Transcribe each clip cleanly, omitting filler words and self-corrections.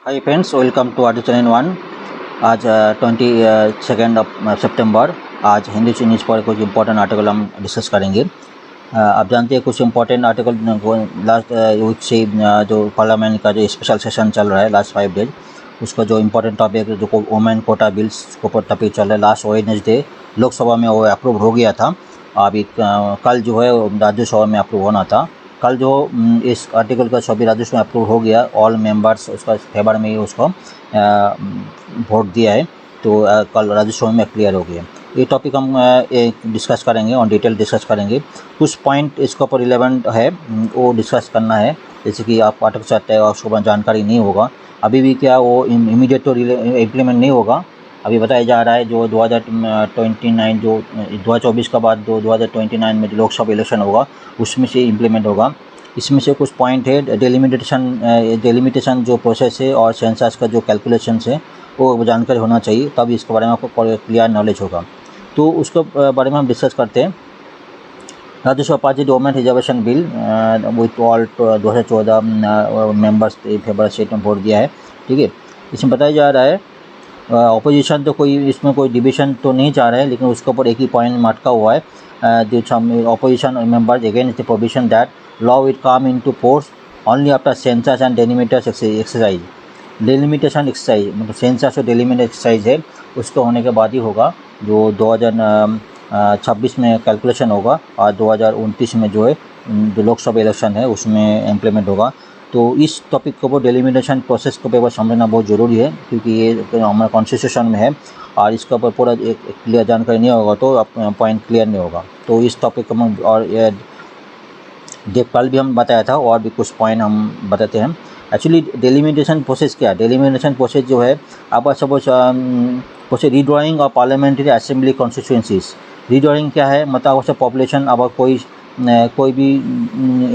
Hi friends, welcome to artist channel one. आज 22 सितंबर। आज Hindi news पर कुछ इंपॉर्टेंट आर्टिकल हम डिस्कस करेंगे। आप जानते हैं कुछ इंपॉर्टेंट आर्टिकल लास्ट वीक से जो पार्लियामेंट का जो स्पेशल सेशन चल रहा है लास्ट 5 डेज, उसका जो इम्पोर्टेंट टॉपिक जो वोमेन कोटा बिल्स के ऊपर टॉपिक चल रहा है। लास्ट वेडनेसडे लोकसभा में वो अप्रूव हो गया था। अभी कल जो है राज्यसभा में अप्रूव होना था। कल जो इस आर्टिकल का सभी राज्यों में अप्रूव हो गया, ऑल मेंबर्स उसका फेवर में ही उसको वोट दिया है, तो कल राज्यसभा में क्लियर हो गया। ये टॉपिक हम डिस्कस करेंगे, ऑन डिटेल डिस्कस करेंगे। कुछ पॉइंट इसके ऊपर रिलेवेंट है वो डिस्कस करना है। जैसे कि आप आर्टिकल चाहते हैं उसको जानकारी नहीं होगा अभी भी, क्या वो इमीडिएट तो इम्प्लीमेंट नहीं होगा। अभी बताया जा रहा है जो 2029 जो 2024 के बाद 2029 में जो लोकसभा इलेक्शन होगा उसमें से इम्प्लीमेंट होगा। इसमें से कुछ पॉइंट है डेलिमिटेशन जो प्रोसेस है और सेंसस का जो कैलकुलेशन है वो जानकारी होना चाहिए, तब इसके बारे में आपको क्लियर नॉलेज होगा। तो उसके बारे में हम डिस्कस करते हैं। Rajya Sabha pass women reservation bill with all 2014 members favour state में वोट दिया है। ठीक है, इसमें बताया जा रहा है ऑपोजिशन तो कोई इसमें कोई डिविजन तो नहीं चाह रहा है, लेकिन उसके ऊपर एक ही पॉइंट मटका हुआ है। Opposition members against the provision that law will come into force only after census and delimitation exercise. Delimitation exercise मतलब सेंसस और डेलिमिटेशन एक्सरसाइज है, उसको होने के बाद ही होगा। जो 2026 में कैलकुलेशन होगा और 2029 में जो है जो लोकसभा इलेक्शन है उसमें इम्प्लीमेंट होगा। तो इस टॉपिक को वो डेलिमिटेशन प्रोसेस को ऊपर समझना बहुत ज़रूरी है, क्योंकि ये हमारे कॉन्स्टिट्यूशन में है और इसके ऊपर पूरा एक क्लियर जानकारी नहीं होगा तो पॉइंट क्लियर नहीं होगा। तो इस टॉपिक को हम और कल भी हम बताया था और भी कुछ पॉइंट हम बताते हैं। एक्चुअली डेलिमिटेशन प्रोसेस क्या है? डेलिमिटेशन प्रोसेस जो है अब सपोज रीड्राइंग और पार्लियामेंट्री असेंबली कॉन्स्टिट्यूंसीज। रीड्राइंग क्या है? मतलब अब पॉपुलेशन अब कोई भी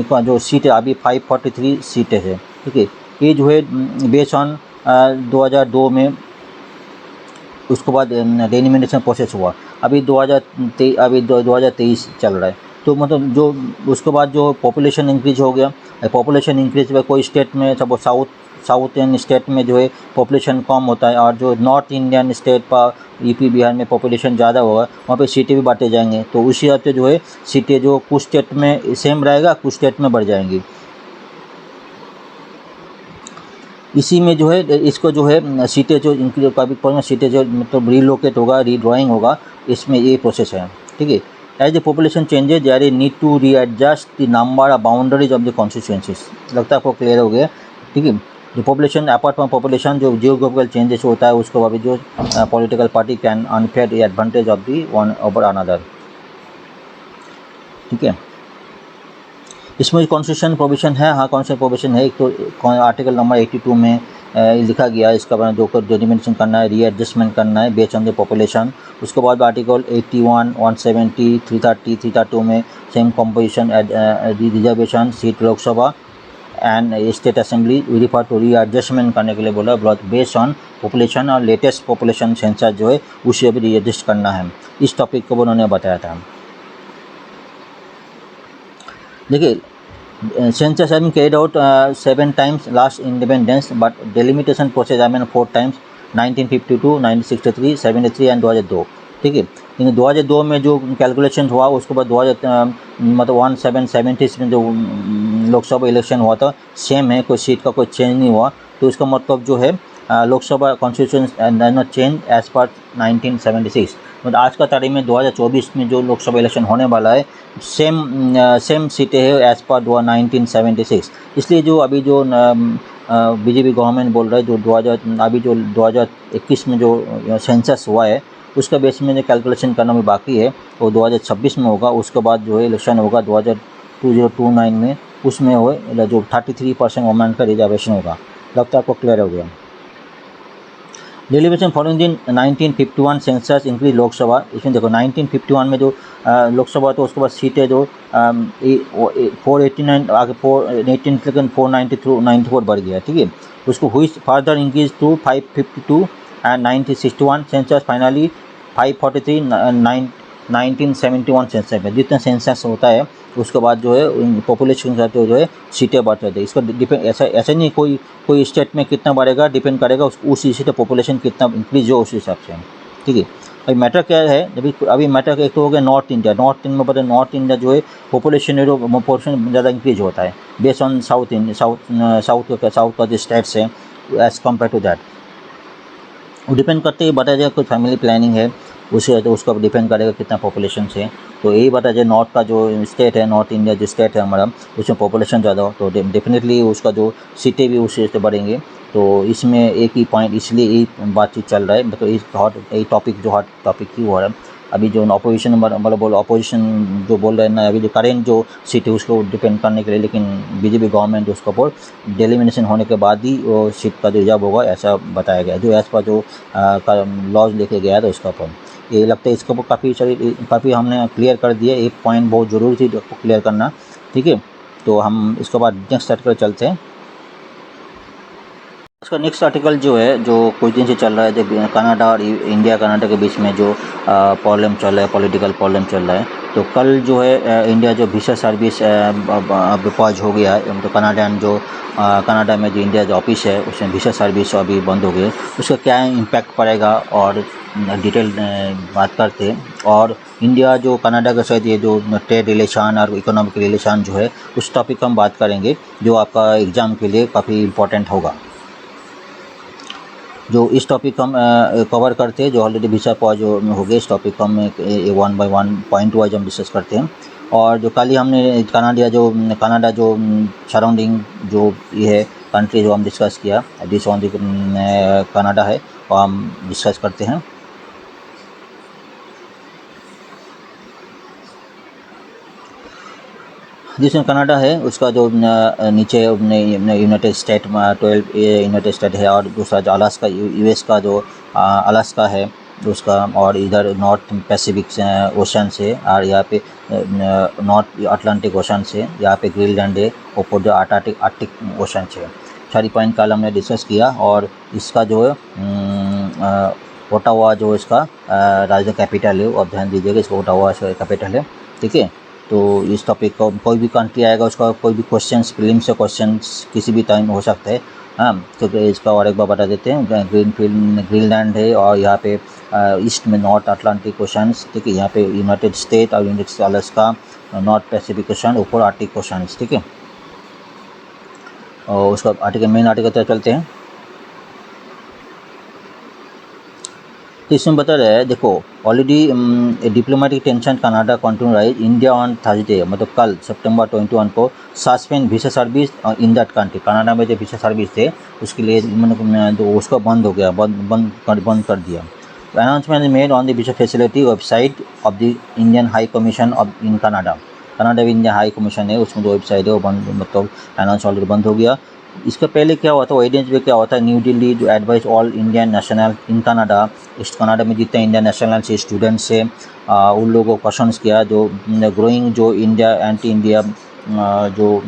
जो सीट है अभी 543 सीटें है। ठीक है, ये जो है बेस्ड ऑन 2002 में उसके बाद डेलिमिटेशन प्रोसेस हुआ। अभी 2023 चल रहा है। तो मतलब जो उसके बाद जो पॉपुलेशन इंक्रीज हो गया, पॉपुलेशन इंक्रीज में कोई स्टेट में सब साउथ इंडियन स्टेट में जो है पॉपुलेशन कम होता है, और जो नॉर्थ इंडियन स्टेट पर यूपी बिहार में पॉपुलेशन ज़्यादा होगा, वहाँ पे सीटें भी बांटे जाएंगे। तो उसी हिसाब से जो है सीटें जो कुछ स्टेट में सेम रहेगा, कुछ स्टेट में बढ़ जाएंगी। इसी में जो है इसको जो है सीटें जो इंक्रीज कभी सीटें जो मतलब रीलोकेट होगा, रीड्राइंग होगा, इसमें ये प्रोसेस है। ठीक है, as the population changes there is need to readjust the number of boundaries of the constituencies. लगता है आपको क्लियर हो गया। ठीक है, जो पॉपुलेशन अपार्ट फ्रॉम पॉपुलेशन जो जियोग्राफिकल चेंजेस होता है उसको अभी जो political party can unfair advantage of the one over another. ठीक है, इसमें कॉन्स्टिट्यूशन प्रोविजन है। हाँ, कॉन्स्टिट्यूशन प्रोविजन है। एक तो आर्टिकल नंबर 82 में लिखा गया है इसका जो डेलिमिटेशन करना है, रीएडजस्टमेंट करना है बेस्ड ऑन द पॉपुलेशन। उसके बाद आर्टिकल 81, 170, 330, 332 में same composition reservation seat Lok Sabha and state assembly refer to readjustment करने के लिए बोला, बेस्ड ऑन पॉपुलेशन और लेटेस्ट पॉपुलेशन सेंसस जो है उसे भी रीएडजस्ट करना है। इस टॉपिक को उन्होंने बताया था। देखिए, census has been carried out 7 times last independence, but delimitation process I mean 4 times, 1952, 1963, 73 and 2002। ठीक है, लेकिन 2002 में जो कैलकुलेशन हुआ उसके बाद मतलब 1770 में जो लोकसभा इलेक्शन हुआ था सेम है, कोई सीट का कोई चेंज नहीं हुआ। तो इसका मतलब जो है Lok Sabha constitution change as per 1976। मतलब आज का तारीख में 2024 में जो लोकसभा इलेक्शन होने वाला है सेम सीटें है एज पर 1976। इसलिए जो अभी जो बीजेपी गवर्नमेंट बोल रहा है जो अभी जो 2021 में जो सेंसस हुआ है उसका बेस में जो कैलकुलेशन करना भी बाकी है वो 2026 में होगा। उसके बाद जो है इलेक्शन होगा 2029 में, उसमें हो जो 33% वोमेन का रिजर्वेशन होगा। लगता है आपको क्लियर हो गया। डेलिमिटेशन फॉलोइंग दिन 1951 सेंसस इंक्रीज लोकसभा। इसमें देखो 1951 में जो लोकसभा तो उसके बाद सीटें जो 489 आगे 418 लेकिन 494 बढ़ गया। ठीक है, उसको हुई further increase to 552 and 1961 census finally 543 1971 census में, जितना सेंसस होता है उसके बाद जो है पॉपुलेशन का जो है सीटें बढ़ते थे। इसका डिपेंड ऐसा नहीं कोई स्टेट में कितना बढ़ेगा डिपेंड करेगा उस हिसाब से पॉपुलेशन कितना इंक्रीज हो उस हिसाब से, ठीक है। अभी मैटर क्या है, अभी मैटर एक तो हो गया नॉर्थ इंडिया में पता नॉर्थ इंडिया जो है पॉपुलेशन ज़्यादा इंक्रीज होता है बेस्ड ऑन साउथ का जो स्टेट्स है एज़ कम्पेयर टू दैट। वो डिपेंड करते ही बताया जाए कोई फैमिली प्लानिंग है उसे तो उसका डिपेंड करेगा कितना पॉपुलेशन से। तो यही बताया जाए नॉर्थ का जो स्टेट है, नॉर्थ इंडिया जो स्टेट है हमारा, उसमें पॉपुलेशन ज़्यादा हो तो डेफिनेटली उसका जो सीटें भी उस से बढ़ेंगे। तो इसमें एक ही पॉइंट इसलिए यही बातचीत चल रहा है, मतलब यही टॉपिक जो हॉट टॉपिक ही हो रहा है। अभी जो अपोजिशन मतलब अपोजिशन जो बोल रहे हैं ना, अभी जो करेंट जो सीट है उसको डिपेंड करने के लिए, लेकिन बीजेपी गवर्नमेंट उसके ऊपर डेलिमिनेशन होने के बाद ही वो सीट का जो रिजर्व होगा ऐसा बताया गया, जो एज पर जो लॉज लेके गया था उसका ऊपर। ये लगता है इसके ऊपर काफ़ी हमने क्लियर कर दिया। एक पॉइंट बहुत ज़रूरी थी क्लियर करना, ठीक है। तो हम इसके बाद नेक्स्ट आर्टिकल चलते हैं। इसका नेक्स्ट आर्टिकल जो है, जो कुछ दिन से चल रहा है, जो कनाडा और इंडिया कनाडा के बीच में जो प्रॉब्लम चल रहा है, पॉलिटिकल प्रॉब्लम चल रहा है। तो कल जो है इंडिया जो वीसा सर्विस पॉज हो गया है, तो कनाडा में जो इंडिया जो ऑफिस है उसमें वीसा सर्विस अभी बंद हो गई। उसका क्या इम्पैक्ट पड़ेगा और डिटेल बात करते हैं। और इंडिया जो कनाडा के साथ ये जो ट्रेड रिलेशन और इकोनॉमिक रिलेशन जो है उस टॉपिक पर हम बात करेंगे, जो आपका एग्ज़ाम के लिए काफ़ी इम्पोर्टेंट होगा। जो इस टॉपिक हम कवर करते हैं, जो ऑलरेडी वीसा पॉज हो गए, इस टॉपिक को हम 1 बाय 1 पॉइंट वाइज हम डिस्कस करते हैं। और जो कल ही हमने कनाडा जो सराउंडिंग जो ये है कंट्री जो हम डिस्कस किया, डिस ऑन द कनाडा है, और हम डिस्कस करते हैं। जिसमें कनाडा है उसका जो नीचे यूनाइटेड स्टेट 12 यूनाइटेड स्टेट है, और दूसरा जो अलास्का यूएस का जो अलास्का है उसका, और इधर नॉर्थ पैसिफिक ओशन से, और यहाँ पे नॉर्थ अटलांटिक ओशन से, यहाँ पे ग्रीनलैंड है, ऊपर जो आर्टिक ओशन से। सारी पॉइंट कल हमने डिस्कस किया। और इसका जो है ओटावा जो इसका राजधानी कैपिटल है, और ध्यान दीजिएगा इसका ओटावा कैपिटल है, ठीक है। तो इस टॉपिक को कोई भी कंट्री आएगा उसका कोई भी क्वेश्चंस फिल्म से क्वेश्चंस किसी भी टाइम हो सकता है, हाँ। तो इसका और एक बार बता देते हैं, ग्रीनलैंड है, और यहाँ पे ईस्ट में नॉर्थ अटलांटिक ओशंस, ठीक है। यहाँ पे यूनाइटेड स्टेट और United Alaska, north Pacific ocean, ऊपर आर्टिक ओशंस, ठीक है। और उसका आर्टिकल मेन आर्टिकल तक चलते हैं। तो इसमें बता रहा है, देखो already diplomatic tension Canada continue rise, India on Thursday मतलब कल September 21 को suspend visa service in that country. Canada में जो वीसा सर्विस थे उसके लिए तो उसका बंद हो गया, बंद कर दिया। Announcement made on the visa facility website of the Indian high commission of in Canada में इंडियन हाई कमीशन है, उसमें जो वेबसाइट है वो बंद, मतलब अनाउंस ऑलरेडी बंद हो गया। इसका पहले क्या हुआ था, वेडनेसडे में क्या होता है, न्यू दिल्ली जो advice all Indian national in Canada, इस कनाडा में जितने इंडियन नेशनल से स्टूडेंट्स है उन लोगों को क्वेश्चंस किया, जो ग्रोइंग जो इंडिया एंटी इंडिया जो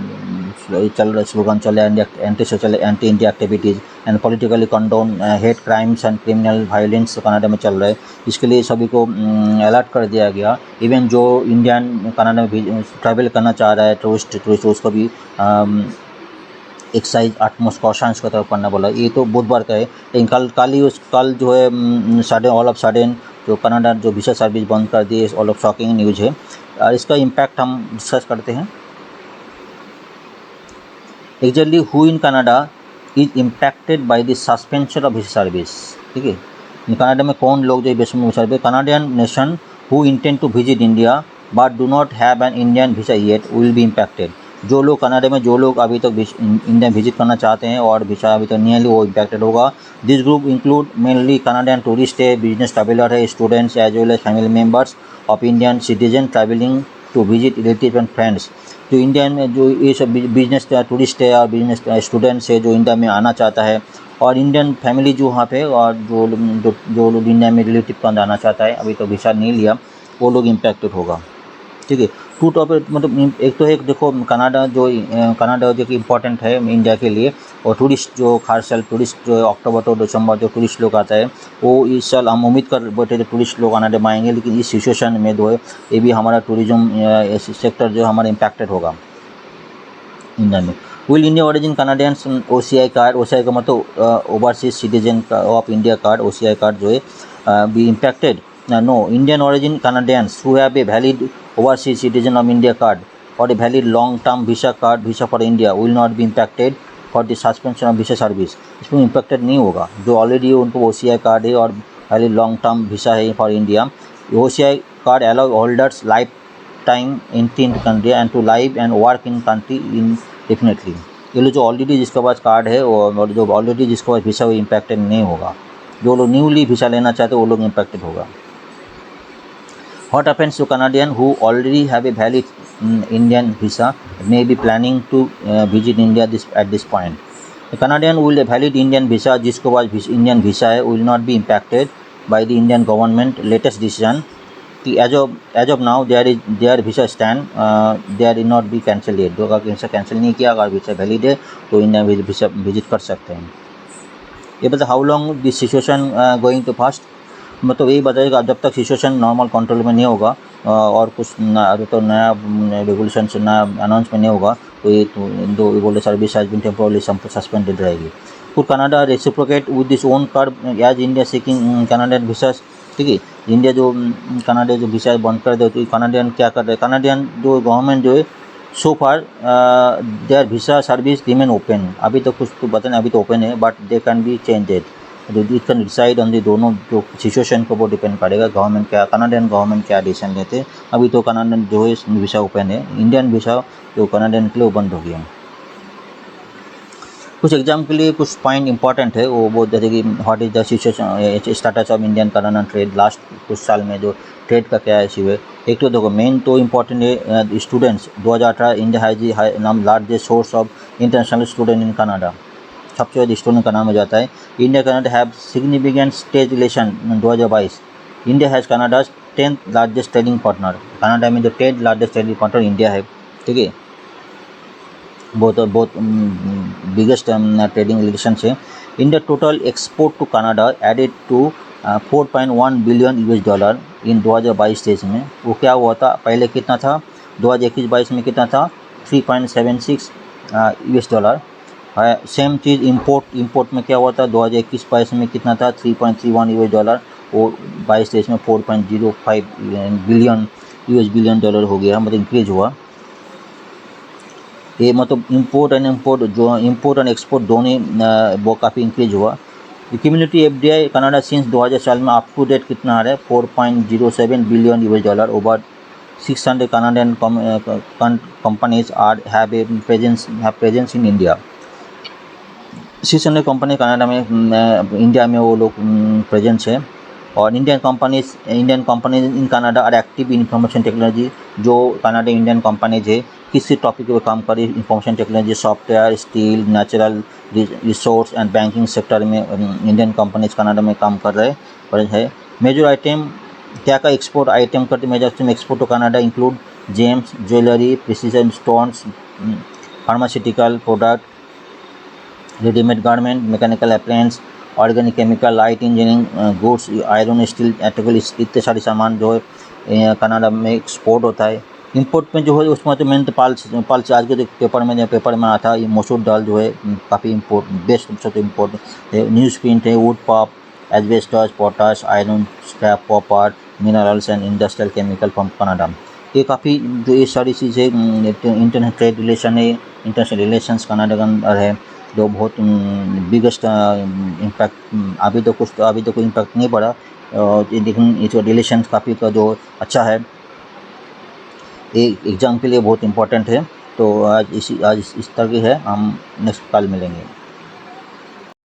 चल रहा स्लोगन चल रहा है, anti India activities and politically condone hate crimes and criminal violence Canada में चल रहा है। इसके लिए सभी को अलर्ट कर दिया गया। इवन जो इंडियन कनाडा में ट्रैवल करना चाह रहा है टूरिस्ट उसको भी एक्साइज आटमोस्ट कॉशंस की तरफ करना बोला। ये तो बुधवार का है, लेकिन कल जो है ऑल ऑफ सडन जो कनाडा जो वीसा सर्विस बंद कर दी, ऑल ऑफ शॉकिंग न्यूज़ है। और इसका इम्पैक्ट हम डिस्कस करते हैं। Exactly who in Canada is impacted by the suspension of visa service, ठीक है। कनाडा में कौन लोग जो visa service, Canadian nation who intend to visit India but do not have an Indian visa yet will be impacted. जो लोग Canada में जो लोग अभी तक इंडिया विजिट करना चाहते हैं और वीसा अभी तक नहीं है, वो इम्पैक्टेड होगा। This group include mainly Canadian tourist है, बिजनेस ट्रैवलर है, students as well as family members of Indian citizen travelling to visit relative and friends. जो इंडियन में जो ये सब बिजनेस टूरिस्ट है और बिजनेस स्टूडेंट्स है जो इंडिया में आना चाहता है, और इंडियन फैमिली जो वहाँ पे, और जो लोग इंडिया में रिलेटिव का आना चाहता है अभी तो वीसा नहीं लिया, वो लोग इम्पैक्टेड होगा। ठीक है। टू टॉपिक मतलब एक तो एक देखो कनाडा जो कि इम्पोर्टेंट है इंडिया के लिए, और टूरिस्ट जो खास साल टूरिस्ट जो है अक्टूबर टू दिसंबर जो टूरिस्ट लोग आता है वो इस साल हम उम्मीद कर बैठे थे टूरिस्ट लोग कनाडा में आएंगे, लेकिन इस सिचुएशन में जो है ये भी हमारा टूरिज्म सेक्टर जो हमारा इम्पैक्टेड होगा इंडिया में। Will India origin Canadians OCI card, OCI का मतलब overseas citizen of India card, OCI card जो है be impacted? No, Indian origin Canadians who have a valid overseas citizen of India card और a valid long term visa for India will not be impacted for the suspension of visa service. इसमें impacted नहीं होगा। जो already उनको OCI card है और valid long term visa है for India, OCI card allow holders life time in country and to live and work in country indefinitely. ये लोग जो ऑलरेडी जिसके पास कार्ड है और जो ऑलरेडी जिसके पास वीसा वो इम्पैक्टेड नहीं होगा। जो लोग न्यूली वीसा लेना चाहते हैं वो लोग इम्पैक्टेड होगा। What happens to Canadian who already have a valid Indian visa may be planning to visit India at this point? The Canadian will a valid Indian visa जिसके पास Indian visa है will not be impacted by the Indian government latest decision कि as of now their visa stand they are not be cancelled yet। जो अगर visa cancel नहीं किया, अगर visa valid है तो इंडिया वीसा विजिट कर सकते हैं। ये बता how long this situation going to fast, मतलब यही बताएगा जब तक सिचुएशन नॉर्मल कंट्रोल में नहीं होगा और कुछ तो नया रेगुलेशन से नया अनाउंसमेंट नहीं होगा तो ये दो बोले service has been temporarily suspended रहेगी। Could Canada reciprocate with this on card as India seeking Canadian visas? ठीक है, इंडिया जो कनाडा जो वीसा बंद कर दे तो कनाडियन क्या कर रहे हैं? कनाडियन जो गवर्नमेंट जो है so far their visa service remain open. अभी तो कुछ तो बताने अभी तो ओपन है but they can be changed. It can decide on the दोनों जो सिचुएशन को वो डिपेंड करेगा गवर्नमेंट क्या कनाडियन गवर्नमेंट क्या डिसीजन लेते हैं। अभी तो कनाडियन जो है वीसा ओपन है, इंडियन वीसा जो कनाडियन के लिए बंद हो गया। कुछ एग्जाम के लिए कुछ पॉइंट इंपॉर्टेंट है वो जैसे कि what is the situation status of Indian Canadian trade last कुछ साल में जो ट्रेड का क्या इशू है। एक तो देखो मेन तो इम्पोर्टेंट है स्टूडेंट्स 2018 इंडिया हैज नाम largest source of international student in Canada, सबसे ज़्यादा स्टूडेंट का नाम हो जाता है। India Canada have significant trade relation 2022। India has Canada's 10th largest trading partner. Canada में जो 10th largest trading partner India है, ठीक है, बहुत बिगेस्ट ट्रेडिंग रिलेशन है। India total export to Canada added to 4.1 billion US$ in 2022-23 में। वो क्या हुआ था पहले कितना था 2021-22 में कितना था 3.76 US$। सेम चीज़ इंपोर्ट में क्या हुआ था 2021-22 में कितना था 3.31 US$, और 22-23 में 4.05 बिलियन US$ हो गया, मतलब इंक्रीज हुआ। ये मतलब इंपोर्ट एंड एक्सपोर्ट दोनों वो काफ़ी इंक्रीज हुआ। कम्युनिटी FDI कनाडा सिंस 2000 साल में अप टू डेट कितना आ रहा है 4.07 billion US$। Over 600 Canadian companies have presence in India. 600 company Canada में इंडिया में वो लोग प्रेजेंस है। और Indian companies in Canada are active in information technology. जो कनाडा इंडियन कंपनीज है किसी टॉपिक पे काम कर रही है, information technology, software, steel, natural resource and banking sector में इंडियन कंपनीज कनाडा में काम कर रहे हैं। मेजर आइटम क्या का एक्सपोर्ट आइटम करते major export to Canada include gems, jewellery, precision stones, pharmaceutical product, readymade garment, mechanical appliance, organic chemical, light engineering goods, iron steel article, इतने सारे सामान जो है कनाडा में एक्सपोर्ट होता है। इंपोर्ट में जो है उसमें तो मेन तो पाल्स आज के पेपर में आता है। ये मसूर दाल जो है काफ़ी इम्पोर्ट बेस्ट सबसे तो इम्पोर्ट है। न्यूज़ प्रिंट है, would pop, asbestos, potash, iron scrap, copper, minerals and industrial chemical from Canada. ये काफ़ी जो ये सारी चीज़ें इंटरनेशनल ट्रेड रिलेशन है, इंटरनेशनल रिलेशंस कनाडा के अंदर है जो बहुत बिगेस्ट इम्पैक्ट। अभी तो कोई इम्पैक्ट नहीं पड़ा, लेकिन ये जो रिलेशन काफ़ी का जो अच्छा है ये एग्ज़ाम के लिए बहुत इम्पोर्टेंट है। तो आज इस तरह की है, हम नेक्स्ट कॉल मिलेंगे।